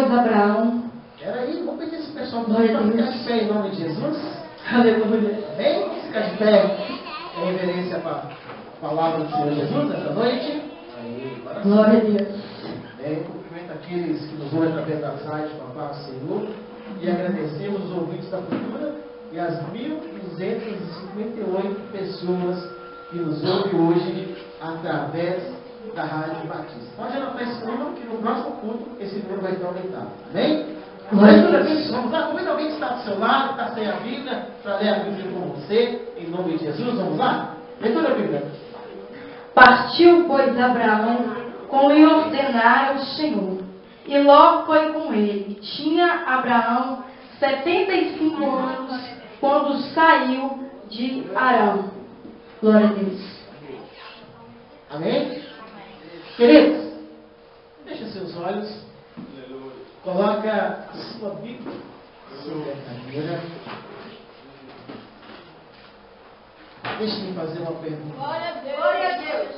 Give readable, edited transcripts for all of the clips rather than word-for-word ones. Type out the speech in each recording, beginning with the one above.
pois, Abraão. Peraí, vou pedir esse pessoal para ficar de pé em nome de Jesus. Aleluia. Vem ficar de pé em reverência para a palavra do Senhor Jesus essa noite. Aí, glória a Deus. Bem, cumprimento aqueles que nos ouvem através da site com a paz do Senhor. E agradecemos os ouvintes da cultura e as 1.258 pessoas que nos ouvem hoje através da Rádio Batista. Pode anotar esse número, que no próximo culto esse número vai estar aumentado. Amém? Vamos lá, convida alguém que está do seu lado, que está sem a Bíblia, para ler a Bíblia com você, em nome de Jesus. Vamos lá? Leitura a Bíblia. Partiu, pois, Abraão, como lhe ordenara o Senhor, e Ló foi com ele. Tinha Abraão 75 anos quando saiu de Arão. Glória a Deus. Amém? Queridos, feche seus olhos. Coloca a sua Bíblia sobre a cadeira. Deixe-me fazer uma pergunta. Glória a Deus. Glória a Deus.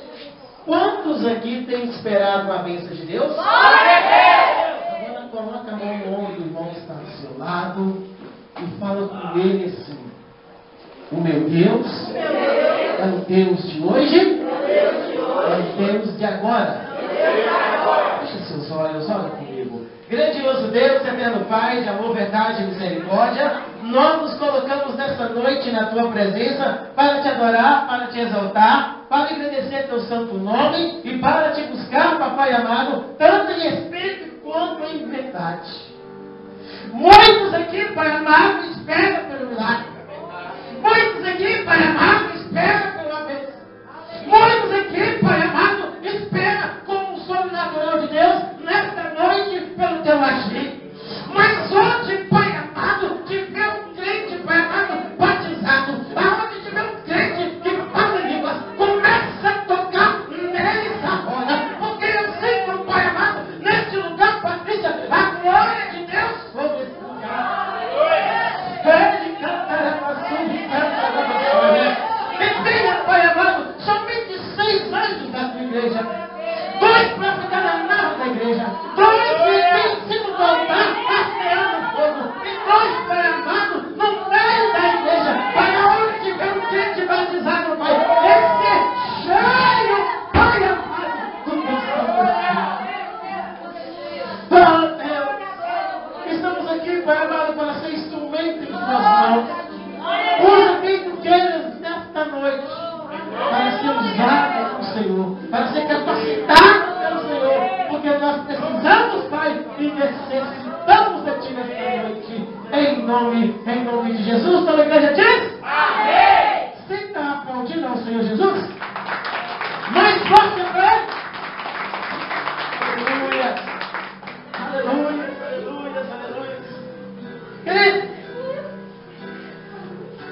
Quantos aqui têm esperado uma bênção de Deus? Glória a Deus. Agora coloca a mão no ombro do irmão que está do seu lado e fala com ele assim: o meu Deus é o Deus de hoje, é o Deus de agora. Feche seus olhos, olha comigo. Grandioso Deus, eterno Pai, de amor, verdade e misericórdia, nós nos colocamos nesta noite na Tua presença para Te adorar, para Te exaltar, para agradecer Teu santo nome e para Te buscar, Papai amado, tanto em espírito quanto em verdade. Muitos aqui, Pai amado, esperam pelo milagre. Muitos aqui, Pai amado, esperam pela bênção. Muitos aqui, Pai amado, esperam como o sobrenatural de Deus nesta noite pelo Teu agir. Mas onde, Pai amado, tiver um crente, Pai amado, batizado, aonde tiver um crente que fala línguas, começa a tocar neles agora. Porque eu sinto, Pai amado, neste lugar, Patrícia, a glória de Deus sobre esse lugar. Ele cantará e tenha, Pai amado, somente 6 anjos da tua igreja. 2 para ficar na nave da igreja. 2 em cima do altar, arreando fogo. E 2, Pai amado, no meio da igreja. Para onde tiver um crente batizado, Pai, esse cheio, Pai amado, do teu santo Espírito. Oh, Deus, estamos aqui, Pai amado, para ser instrumento em tuas mãos. Usa quem tu queiras nesta noite para ser usado pelo Senhor, para ser capacitado pelo Senhor, porque nós precisamos, Pai, e necessitamos de Ti nesta noite, em nome de Jesus. Então a igreja diz: amém! Você está aplaudindo ao Senhor Jesus? Mais forte para Ele! Aleluia! Aleluia! Aleluia! Aleluia! Querido,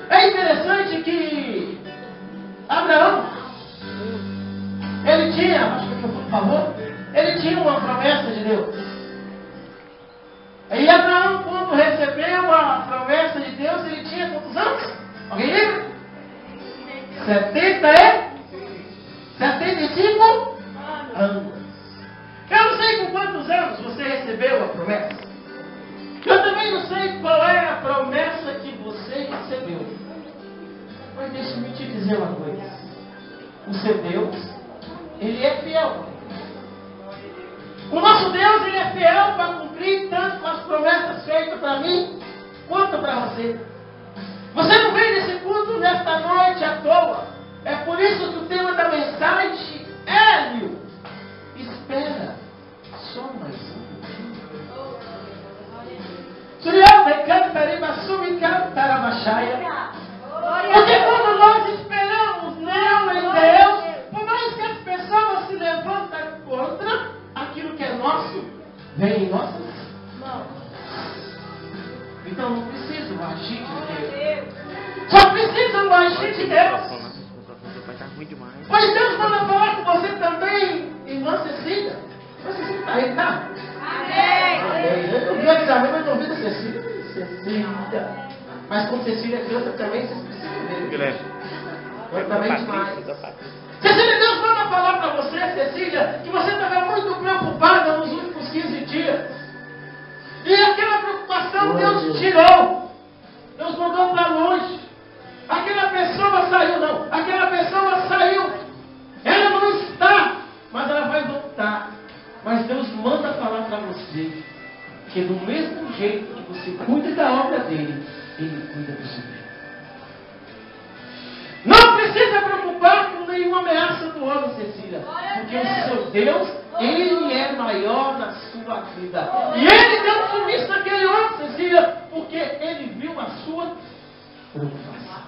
é interessante que Abraão, ele tinha, acho que por favor, ele tinha uma promessa de Deus. E Abraão, quando recebeu a promessa de Deus, ele tinha quantos anos? Alguém lembra? 75 anos. Eu não sei com quantos anos você recebeu a promessa. Eu também não sei qual é a promessa que você recebeu. Mas deixe-me te dizer uma coisa. O seu Deus, Ele é fiel. O nosso Deus, Ele é fiel para cumprir tanto as promessas feitas para mim, quanto para você. Você não vem nesse culto nesta noite à toa. É por isso que o tema da mensagem é: Hélio, espera só mais um pouquinho. Porque quando nós esperamos nela em Deus, por mais que as pessoas se levantem contra aquilo que é nosso, vem em nossas mãos. Então não precisa o agir de Deus. Só precisa o agir de Deus. Mas Deus manda falar com você também, irmã Cecília. Irmã Cecília está aí, tá? Amém. Eu vi aqui também, mas não vi da Cecília. Cecília. Mas como Cecília canta também, vocês precisam ver. Eu também demais. Cecília, Deus manda falar para você, Cecília, que você estava muito preocupada nos últimos 15 dias. pessoa Deus tirou. Deus mandou para longe. Aquela pessoa saiu, não. Aquela pessoa saiu. Ela não está, mas ela vai voltar. Mas Deus manda falar para você que do mesmo jeito que você cuida da obra dele, ele cuida do seu bem. Não precisa preocupar com nenhuma ameaça do homem, Cecília. Porque o seu Deus, ele é maior na sua vida. E ele deu sumiço naquele homem, Cecília, porque ele viu a sua preocupação.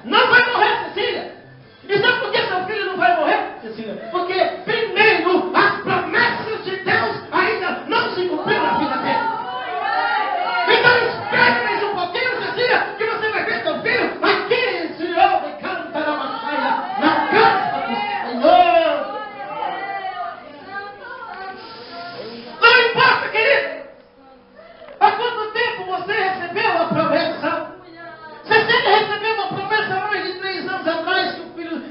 Não vai morrer, Cecília. E sabe por que seu filho não vai morrer, Cecília? Porque, primeiro, as promessas de Deus ainda não se cumpriram na vida dele. Então, espere mais um pouquinho, Cecília, que você vai ver seu filho aqui, Senhor, de Cantaramachaia, na casa do Senhor. Não importa, querido. Há quanto tempo você recebeu a promessa? Cecília recebeu uma promessa há mais de 3 anos atrás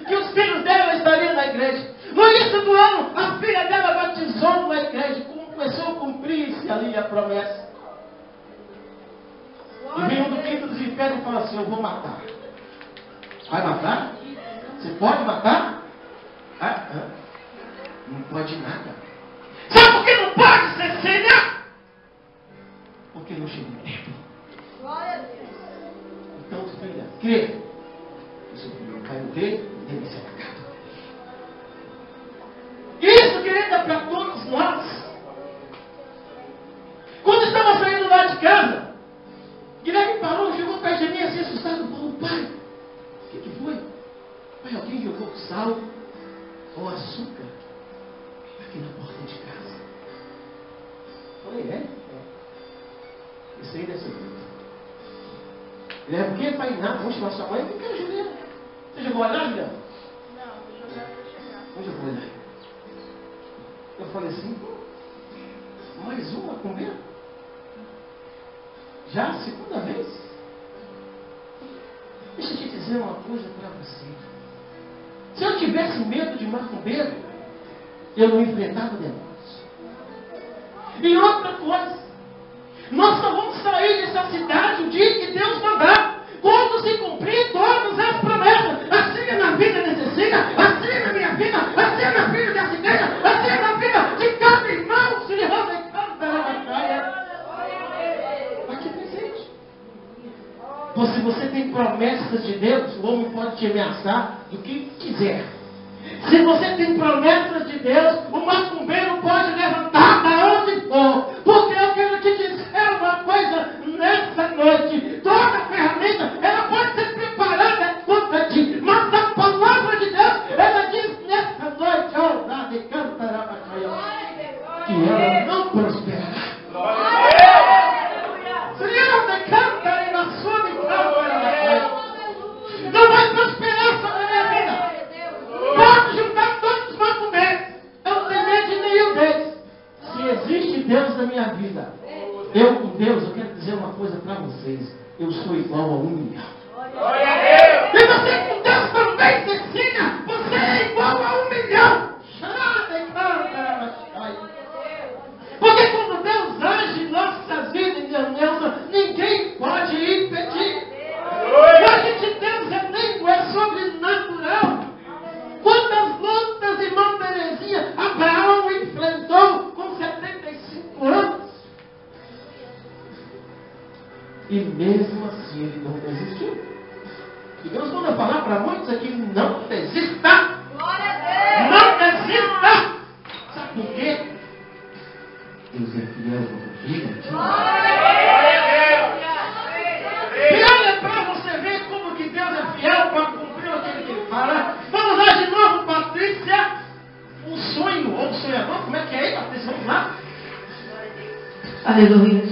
que os filhos dela estariam na igreja. No início do ano, a filha dela batizou na igreja. Começou a cumprir-se ali a promessa. E vem um do quinto dos infernos e fala assim: eu vou matar. Vai matar? Você pode matar? Não pode nada. Sabe por que não pode, Cecília? Porque não chegou o tempo. Então, filha, crê. O seu filho vai morrer e deve ser atacado. Isso, querida, para todos nós. Quando estava saindo lá de casa, Guilherme parou, chegou perto de mim assim, assustado. Falou: pai, o que foi? Pai, alguém jogou sal ou açúcar aqui na porta de casa. Falei: é? Isso aí deve ser muito. Guilherme, por que, pai? Nada, vamos chamar sua mãe. Eu não quero, Juliana. Você jogou lá, Juliana? Não, vou jogar para chegar. Não jogou lá. Eu falei assim: mais uma comer? Já a segunda vez? Deixa eu te dizer uma coisa para você. Se eu tivesse medo de macumbeiro, eu não enfrentava demônios. E outra coisa, nós só vamos sair dessa cidade o dia que Deus mandar, quando se cumprir todas as promessas. Assim é na vida de Cecília, assim é na minha vida, assim é na vida dessa igreja, assim é na vida de cada irmão, se derrama em cada batalha. Aqui presente. Se você tem promessas de Deus, o homem pode te ameaçar do que quiser. Se você tem promessas de Deus, o macumbeiro pode levantar da onde for. Porque eu quero te dizer uma coisa nessa noite: toda ferramenta, ela pode ser preparada contra ti, mas a palavra de Deus, ela diz nessa noite, oh, lá de Cantaramachaia, que ela não prosperará. Senhor, de Cantaramachaia, não vai prosperar sobre a minha vida. Pode juntar todos os macumbeiros. Eu não tenho medo de nenhum deles. Se existe Deus na minha vida, eu com Deus, eu quero dizer uma coisa para vocês: eu sou igual a 1 milhão. Glória a Deus! E você com Deus também, Cecília, você é igual a 1 milhão. Porque quando Deus age em nossas vidas, ninguém pode impedir. Hoje de Deus é sobrenatural. Quantas lutas, irmão Terezinha, Abraão enfrentou com 75 anos. E mesmo assim ele não desistiu. E Deus manda falar para muitos aqui: não desista. Glória a Deus! Não desista. Sabe por quê? Deus é fiel ao filho. Glória a Deus! E olha para você ver como que Deus é fiel para cumprir aquilo que ele fala. Vamos lá de novo, Patrícia. Um sonho ou um sonhador. Como é que é aí, Patrícia? Vamos lá. Aleluia.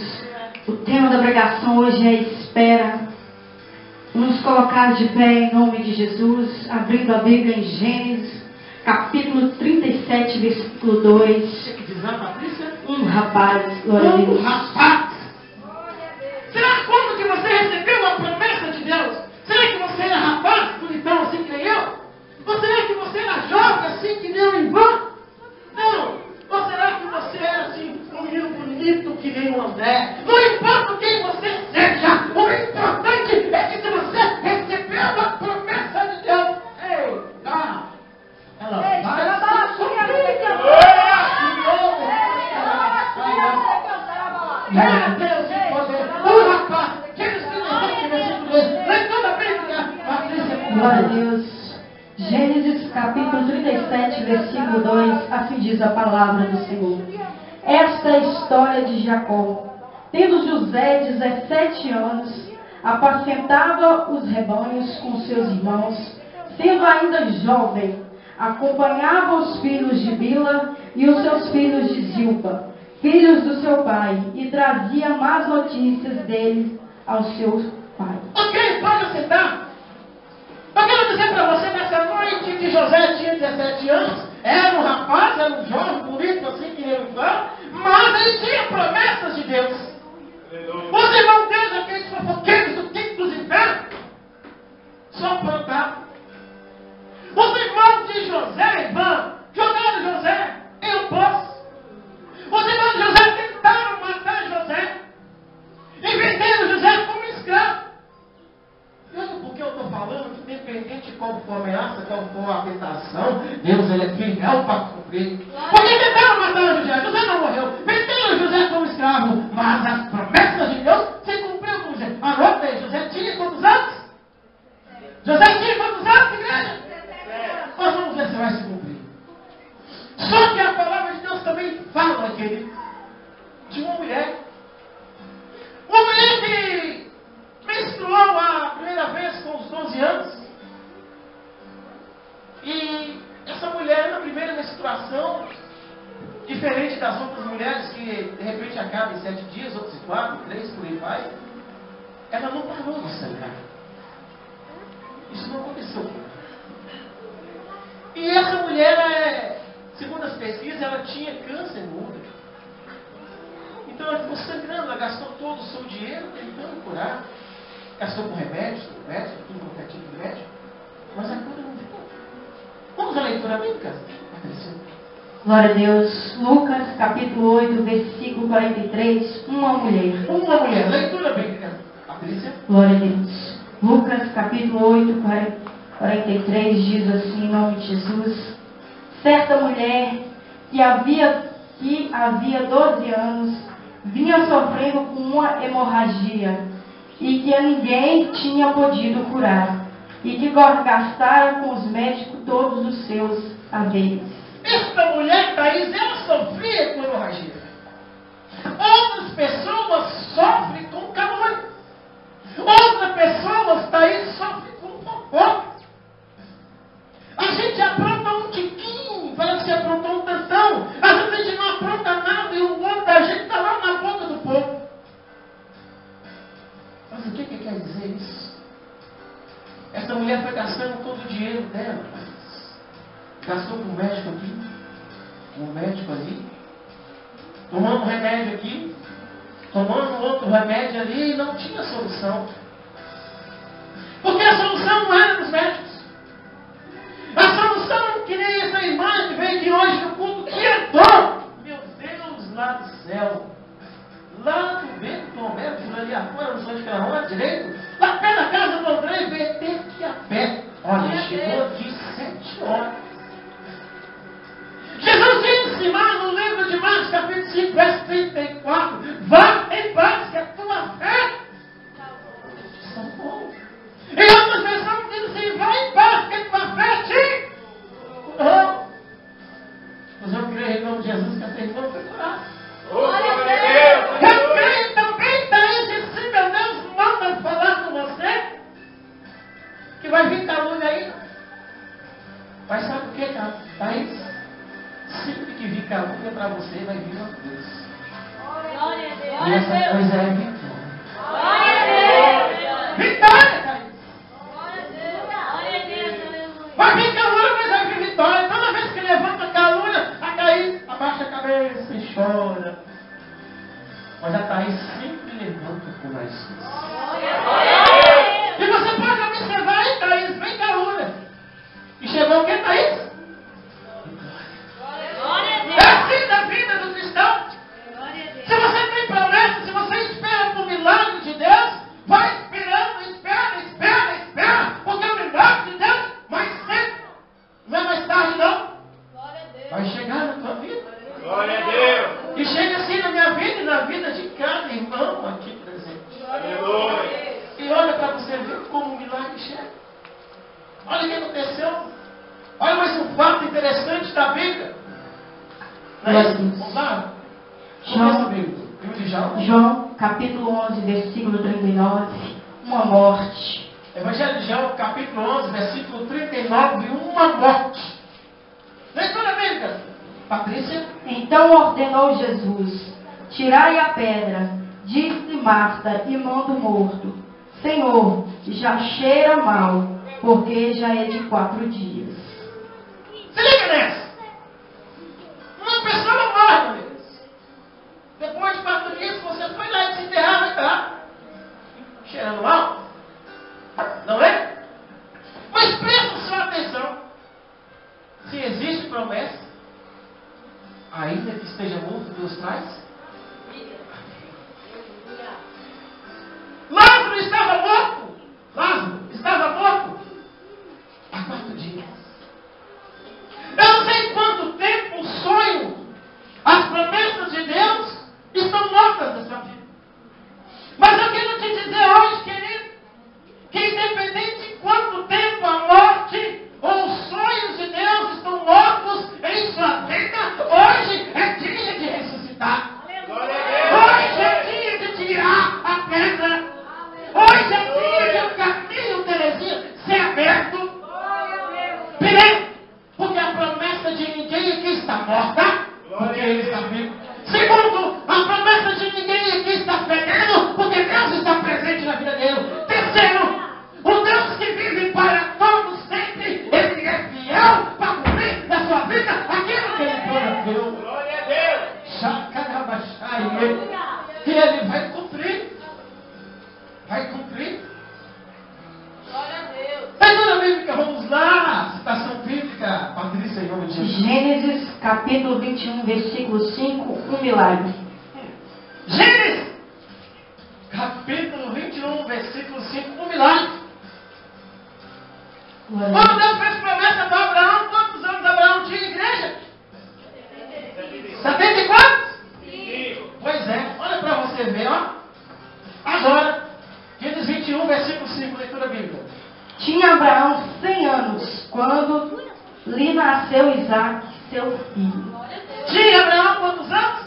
O tema da pregação hoje é espera. Vamos colocar de pé em nome de Jesus, abrindo a Bíblia em Gênesis, capítulo 37, versículo 2. O que diz lá, Patrícia? Um rapaz, glória a Deus. Rapaz. Será quando que você recebeu a promessa de Deus? Será que você era rapaz, bonitão assim que nem eu? Ou será que você era jovem assim que nem o Ivan? Não. Ou será que você Glória a Deus. Gênesis capítulo 37, versículo 2, assim diz a palavra do Senhor. Esta é a história de Jacó. Tendo José 17 anos, apacentava os rebanhos com seus irmãos, sendo ainda jovem, acompanhava os filhos de Bila e os seus filhos de Zilpa, filhos do seu pai, e trazia más notícias deles ao seu pai. Ok, pode sentar. Eu quero dizer para você nessa noite que José tinha 17 anos, era um rapaz, era um jovem bonito, assim que ele fala, mas ele tinha promessas de Deus. Os irmãos deles, aqueles fofoqueiros do quinto dos infernos, só plantavam. Os irmãos de José, Ivan, jogaram José em um poço. Os irmãos de José tentaram matar José e venderam José como escravo. Olha porque eu estou falando que independente de qual for a ameaça, qual for a tentação, Deus ele é fiel para cumprir. Porque tentaram matar José, José não morreu, venderam José como escravo, mas as promessas de Deus se cumpriu com José. Anota aí, José tinha quantos anos? José tinha quantos anos, igreja? Nós vamos ver se vai se cumprir. Só que a palavra de Deus também fala, querido, de uma mulher. Uma mulher que menstruou a primeira vez com os 12 anos. E essa mulher, na primeira menstruação, diferente das outras mulheres que de repente acabam em 7 dias, outros em 4, 3, por aí vai, ela não parou de sangrar. Isso não aconteceu. E essa mulher, segundo as pesquisas, ela tinha câncer no útero. Então ela ficou sangrando, ela gastou todo o seu dinheiro tentando curar. Gastou com remédio, tudo qualquer tipo de remédio. Mas a cura não ficou. Vamos à leitura bíblica, Patrícia. Glória a Deus. Lucas capítulo 8, versículo 43. Uma mulher. Uma mulher. Leitura bíblica, Patrícia. Glória a Deus. Lucas capítulo 8, 43 diz assim, em nome de Jesus. Certa mulher que havia 12 anos vinha sofrendo com uma hemorragia e que a ninguém tinha podido curar e que gastara com os médicos todos os seus haveres. Esta mulher, Thaís, ela sofria com hemorragia. Outras pessoas sofrem com calor. Outras pessoas, Thaís, sofrem com fofoca. A gente apronta um tiquinho, parece que aprontou um tantão. Às vezes a gente não apronta nada e o nome da gente está lá na boca do povo. Mas o que quer dizer isso? Essa mulher foi gastando todo o dinheiro dela. Gastou com um médico aqui, um médico ali, tomando um remédio aqui, tomando outro remédio ali e não tinha solução. Porque a solução não era dos médicos. A solução, que nem essa imagem que veio aqui hoje no culto, que é dor. Meu Deus, lá do céu. Lá do Bento Tomé, por ali afora, não sei de cada onde direito. Lá perto da casa do André, veio ter que a pé. Olha, chegou aqui 7 horas. Jesus disse lá no livro de Marcos, capítulo 5, verso 34, vá em paz, que a tua fé salvou. E outras versões dizem assim, vá em paz, que a tua fé te curou. Mas eu creio em nome de Jesus que essa irmã foi curada. Eu creio também, Thaís, e se meu Deus manda falar com você, que vai vir calúnia aí. Mas sabe o que, Thaís? Sempre que vir calúnia para você, vai vir uma cruz. E essa coisa é vitória. Vitória, Thaís! Vai vir calúnia, mas vai vir vitória. Toda vez que levanta calúnia, a Thaís abaixa a cabeça e chora. Mas a Thaís sempre levanta com mais força. E você pode observar aí, Thaís, vem calúnia. E chegou o que, Thaís? É assim da vida do cristão. Se você tem promessa, se você espera por milagre de Deus, vai esperando, espera, porque o milagre de Deus vai cedo. Não é mais tarde, não. Vai chegar na tua vida. Glória a Deus. E chega assim na minha vida e na vida de cada irmão aqui presente. Aleluia. E olha para você ver como o milagre chega. Olha o que aconteceu. Olha mais um fato interessante da Bíblia. Vamos lá? Começa a Bíblia. Livro de João. João, capítulo 11, versículo 39. Uma morte. Evangelho de João, capítulo 11, versículo 39. Uma morte. Leitura bíblica. Patrícia. Então ordenou Jesus: tirai a pedra. Disse Marta, irmã do morto: Senhor, já cheira mal, porque já é de 4 dias. Se liga nessa. Uma pessoa morre, meu Deus. Depois de 4 dias, você foi lá e se enterrar, vai estar cheirando mal. Não é? Mas presta sua atenção. Se existe promessa, ainda que esteja morto, Deus traz. Lázaro estava morto. Lázaro estava morto há 4 dias. Eu não sei quanto tempo o sonho, as promessas de Deus estão mortas na sua vida. Mas eu quero te dizer hoje, querido, que independente de quanto tempo a morte ou os sonhos de Deus estão mortos em sua vida, hoje é dia de ressuscitar. Hoje é dia de tirar a pedra. Hoje é dia de o caminho, Terezinha, ser aberto. Primeiro, porque a promessa de ninguém aqui está morta, porque Ele está vivo. Segundo, a promessa de ninguém aqui está fedendo, porque Deus está presente na vida dele. Terceiro, o Deus que vive para todos sempre, Ele é fiel para cumprir na sua vida aquilo que Ele prometeu. Glória a Deus. Chacarabachai, e Ele vai cumprir. Vai cumprir. Glória a Deus. Leitura bíblica, vamos lá. Citação bíblica, Patrícia, em nome de Jesus. Gênesis, capítulo 21, versículo 5, um milagre. Gênesis, capítulo 21, versículo 5, um milagre. Quando Deus fez promessa para Abraão, quantos anos Abraão tinha igreja? 70 e quantos? Pois é, olha para você ver, ó. Agora, Gênesis 21, versículo 5, leitura bíblica. Tinha Abraão 100 anos, quando lhe nasceu Isaque, seu filho. Tinha Abraão quantos anos?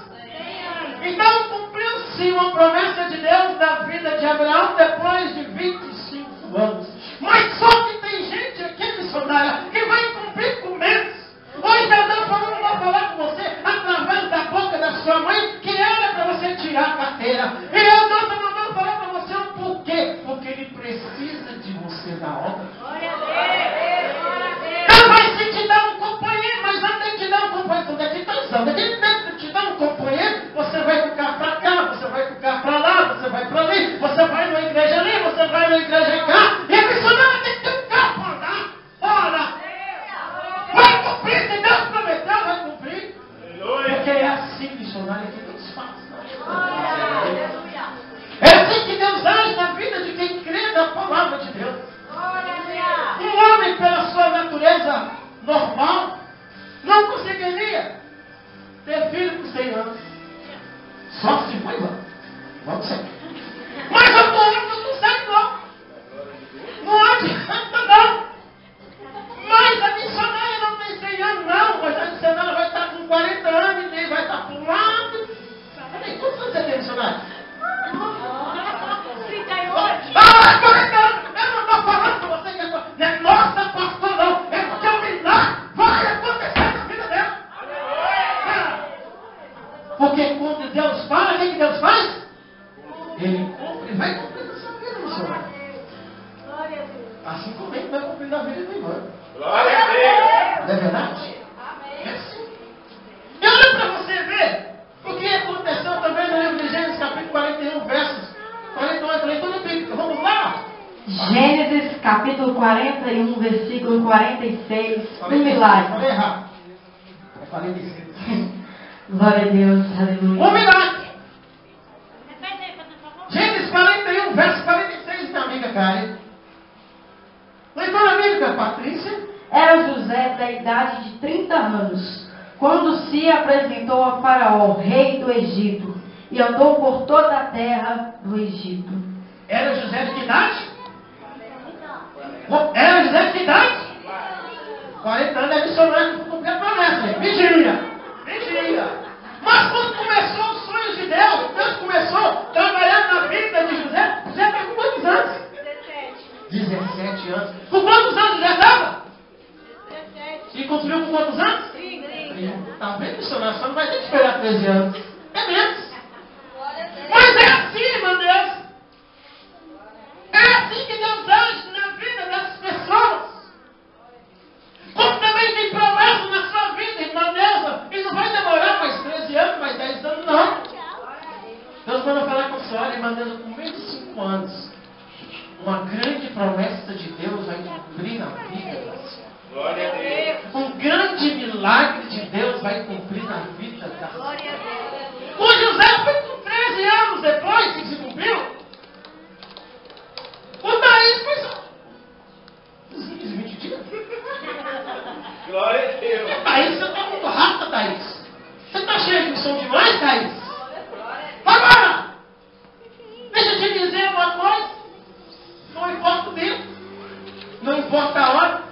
Então cumpriu-se uma promessa de Deus na vida de Abraão depois de 25 anos. Mas só que tem gente aqui, missionária, que vai cumprir com menos. Hoje Deus está falando, vai falar com você através da boca da sua mãe, que era para você tirar a carteira. E Deus está mandando falar para você o porquê. Porque Ele precisa de você na obra. Glória a Deus. Glória a Deus. Ele vai se te dar um companheiro, mas antes de te dar um companheiro, tu daqui está usando. Dentro de te dar um companheiro, você vai ficar para cá, você vai ficar para lá, você vai para ali, você vai numa igreja ali, você vai numa igreja cá. E a missionária tem que ter um carro para andar. Ora, vai cumprir, se Deus prometeu, vai cumprir. Porque é assim, missionária, que Deus faz. É assim que Deus age na vida de quem crê na palavra de Deus. Um homem, pela sua natureza normal, não conseguiria ter filho com 100 anos. Só se foi igual. Vamos ser. Mas o povo não consegue, não. Não adianta, não. Mas a missionária não tem 100 anos, não. Mas a missionária vai estar com 40 anos e nem vai estar pulando. Quantos anos você tem, missionária? Ah, 40 anos! Eu não estou falando com você que não é nossa, pastor, não. É porque o milagre vai acontecer na vida dela. Porque quando Deus fala, o que Deus faz? Ele cumpre, vai cumprir na sua vida, missionário. Assim como Ele vai cumprir na vida do irmão. Glória a Deus. Não é verdade? É assim. E olha para você ver o que aconteceu também no livro de Gênesis, capítulo 41, versos 48, leitura bíblica. Vamos lá? Gênesis, capítulo 41, versículo 46, um milagre. Falei errado. É 46. Glória a Deus, aleluia. Um milagre. Gênesis 41, verso 46, minha amiga Karen. Leitura bíblica, Patrícia. Era José da idade de 30 anos, quando se apresentou a Faraó, rei do Egito, e andou por toda a terra do Egito. Era José de que idade? Era José de que idade? 17 anos. Com quantos anos já estava? E cumpriu com quantos anos? 30. Tá vendo, missionário? Só não vai ter que esperar 13 anos. É menos. Mas é assim, irmão Deus. É assim que Deus age na vida das pessoas. Como também tem promessa na sua vida, irmã Deus. E não vai demorar mais 13 anos, mais 10 anos, não. Deus manda falar com a senhora, irmã Deus, com menos de 5 anos. Uma grande promessa de Deus vai cumprir na vida da senhora. Glória a Deus. Um grande milagre de Deus vai cumprir na vida da senhora. Glória a Deus. O José foi com 13 anos depois que se cumpriu. O Thaís foi só 15, 20 dias. Glória a Deus. Thaís, você está muito rápida, Thaís. Você está cheio de som demais, Thaís. Agora, deixa eu te dizer uma coisa. Não importa o tempo. Não importa a hora.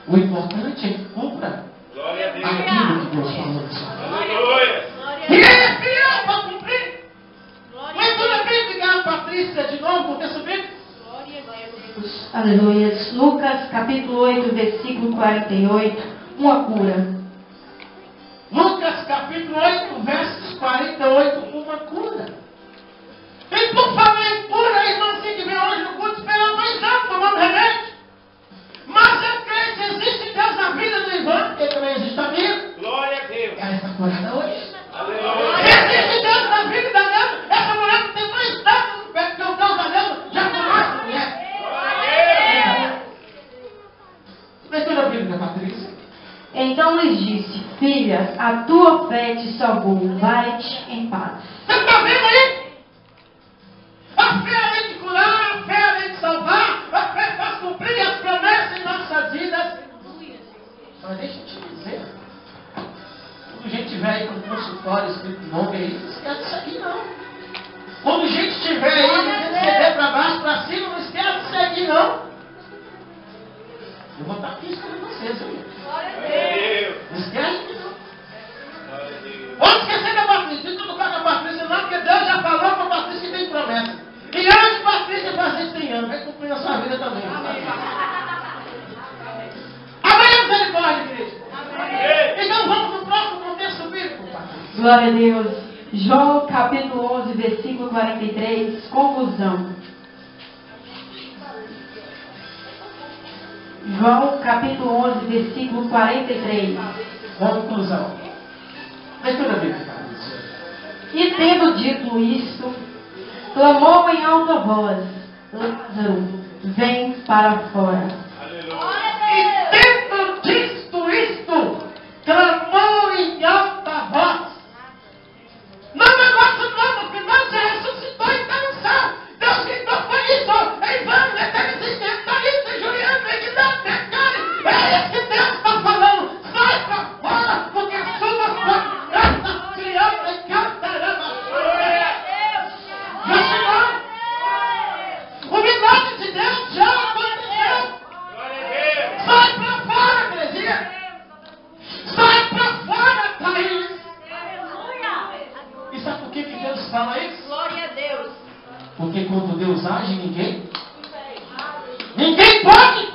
O importante é que cumpra Glória a Deus. aquilo que Deus falou do Senhor. Aleluia. E ele é fiel para cumprir. Mas toda vez que a Patrícia de novo, porque subir. Aleluia. Lucas capítulo 8, versículo 48. Uma cura. Lucas capítulo 8, versos 48. Uma cura. E por falar em cura, a irmãzinha que veio hoje no culto esperando 2 anos tomando remédio. Mas eu creio que existe Deus na vida do Ivan, porque também existe a minha. Glória a Deus. Ela está curada hoje. Aleluia. Existe Deus na vida da Nela. Essa mulher não tem mais nada no pé, porque o Deus da Nela já conhece a mulher. Glória a Deus. Leitura bíblica, Patrícia. Então lhes disse: filha, a tua fé te salvou. Vai-te em paz. Você está vendo aí? A fé além de curar, a fé além de salvar, a fé faz cumprir as promessas em nossas vidas. Mas deixa eu te dizer, quando a gente estiver aí com um consultório escrito nome aí, não esquece isso aqui não. Quando a gente estiver aí, de CD para baixo, para cima, não esquece isso aqui não. Eu vou estar aqui esperando vocês, viu? Glória a Deus. Não esquece isso não. Glória a Deus. Pode esquecer da Patrícia, não tocar com a Patrícia não, porque Deus já falou com a Patrícia que tem promessa. E antes de Patrícia fazer 100 anos, vai cumprir na sua vida também. Amém, misericórdia, igreja. Então vamos no próximo contexto bíblico, Patrícia. Glória a Deus. João capítulo 11, versículo 43. Conclusão. João capítulo 11, versículo 43. Conclusão. Leitura bíblica, Patrícia. E tendo dito isto, clamou em alta voz: Lázaro, vem para fora. Aleluia. E tendo dito isto, clamou em alta voz. Não é negócio não, porque Deus já ressuscitou e está no céu. Deus gritou foi isso. Ei, vamos, eternizamento, tá isso, Juliana, equidade, pecado. É isso que Deus está falando. Sai para fora, porque a sua promessa criança e cantarama. Já chegou. O milagre de Deus já aconteceu. Glória a Deus. Sai para fora, igreja. Sai para fora, Thaís. E sabe por que Deus fala isso? Glória a Deus. Porque quando Deus age, ninguém pode.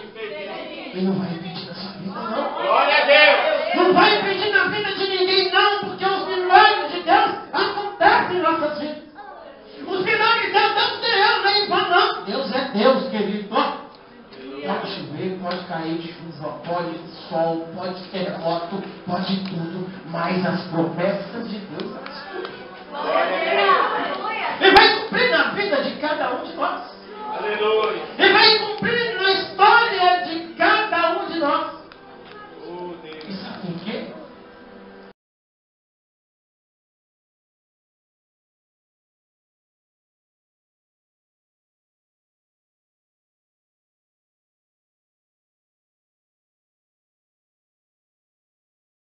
E não vai impedir na sua vida, não. Glória a Deus. Não vai impedir na vida de ninguém, não. Porque os milagres de Deus acontecem em nossas vidas. Os milagres de Deus não tem eu, nem em vão, não. Deus é Deus, querido. Pode chover, pode cair chuva, pode sol, pode terremoto, pode tudo. Mas as promessas de Deus elas cumprem. Glória a Deus. E vai cumprir na vida de cada um de nós. Aleluia. E vai